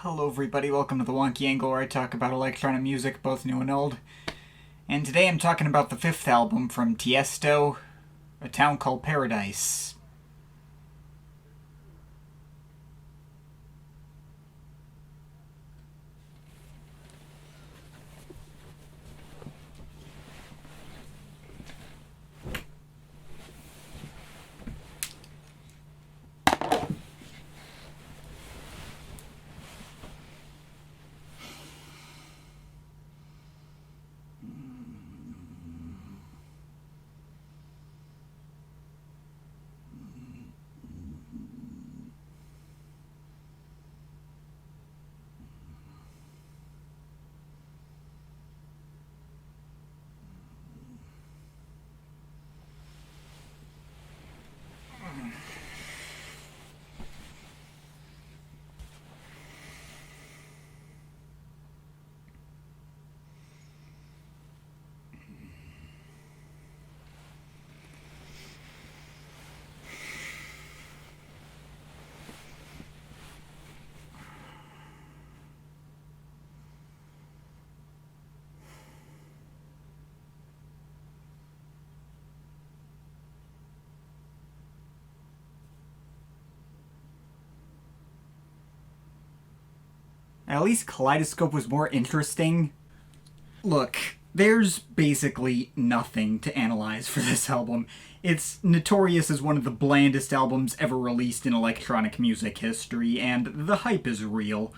Hello everybody, welcome to the Wonky Angle where I talk about electronic music, both new and old. And today I'm talking about the fifth album from Tiësto, A Town Called Paradise. At least Kaleidoscope was more interesting. Look, there's basically nothing to analyze for this album. It's notorious as one of the blandest albums ever released in electronic music history, and the hype is real.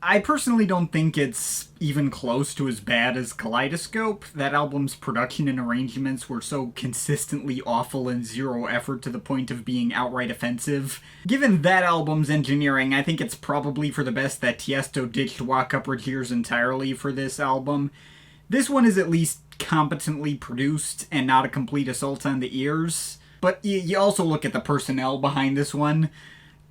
I personally don't think it's even close to as bad as Kaleidoscope. That album's production and arrangements were so consistently awful and zero effort to the point of being outright offensive. Given that album's engineering, I think it's probably for the best that Tiësto ditched Walk Upward Tears entirely for this album. This one is at least competently produced and not a complete assault on the ears. But you also look at the personnel behind this one.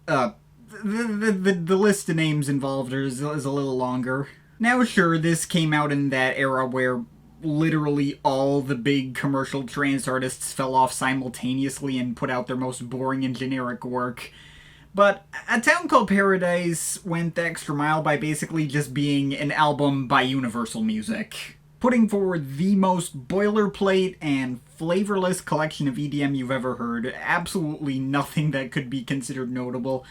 The list of names involved is a little longer. Now sure, this came out in that era where literally all the big commercial trance artists fell off simultaneously and put out their most boring and generic work. But A Town Called Paradise went the extra mile by basically just being an album by Universal Music, putting forward the most boilerplate and flavorless collection of EDM you've ever heard. Absolutely nothing that could be considered notable.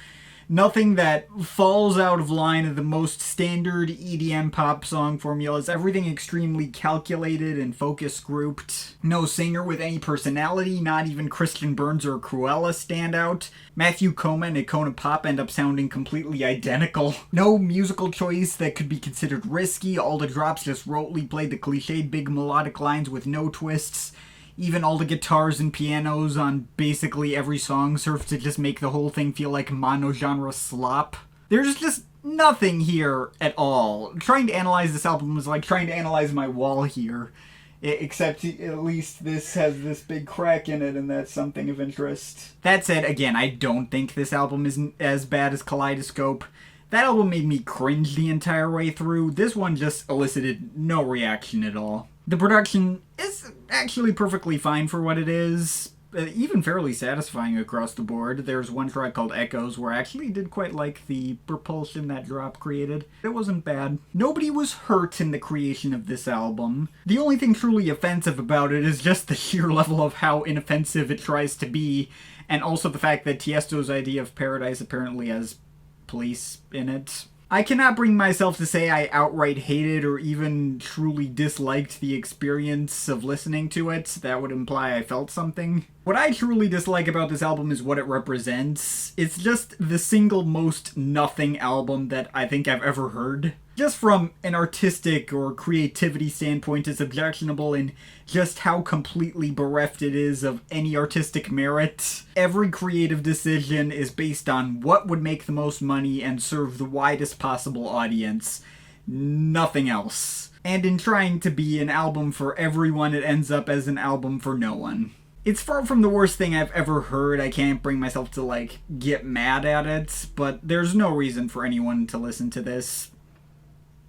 Nothing that falls out of line of the most standard EDM pop song formulas. Everything extremely calculated and focus grouped. No singer with any personality, not even Christian Burns or Cruella stand out. Matthew Koma and Icona Pop end up sounding completely identical. No musical choice that could be considered risky. All the drops just rotely played the cliched big melodic lines with no twists. Even all the guitars and pianos on basically every song serve to just make the whole thing feel like mono-genre slop. There's just nothing here at all. Trying to analyze this album is like trying to analyze my wall here. Except at least this has this big crack in it, and that's something of interest. That said, again, I don't think this album isn't as bad as Kaleidoscope. That album made me cringe the entire way through. This one just elicited no reaction at all. The production is actually perfectly fine for what it is, even fairly satisfying across the board. There's one track called Echoes where I actually did quite like the propulsion that drop created. It wasn't bad. Nobody was hurt in the creation of this album. The only thing truly offensive about it is just the sheer level of how inoffensive it tries to be, and also the fact that Tiësto's idea of paradise apparently has police in it. I cannot bring myself to say I outright hated or even truly disliked the experience of listening to it. That would imply I felt something. What I truly dislike about this album is what it represents. It's just the single most nothing album that I think I've ever heard. Just from an artistic or creativity standpoint, it's objectionable in just how completely bereft it is of any artistic merit. Every creative decision is based on what would make the most money and serve the widest possible audience. Nothing else. And in trying to be an album for everyone, it ends up as an album for no one. It's far from the worst thing I've ever heard. I can't bring myself to, get mad at it, but there's no reason for anyone to listen to this.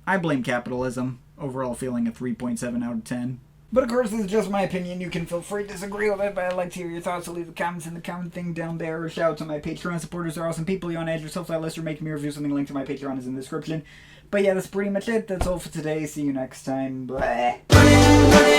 I blame capitalism. Overall feeling a 3.7 out of 10. But of course, this is just my opinion. You can feel free to disagree with it, but I'd like to hear your thoughts, so leave the comments in the comment thing down there. Shout out to my Patreon supporters. They're awesome people. You want to add yourself to that list or make me review something, link to my Patreon is in the description. But yeah, that's pretty much it. That's all for today. See you next time. Bye.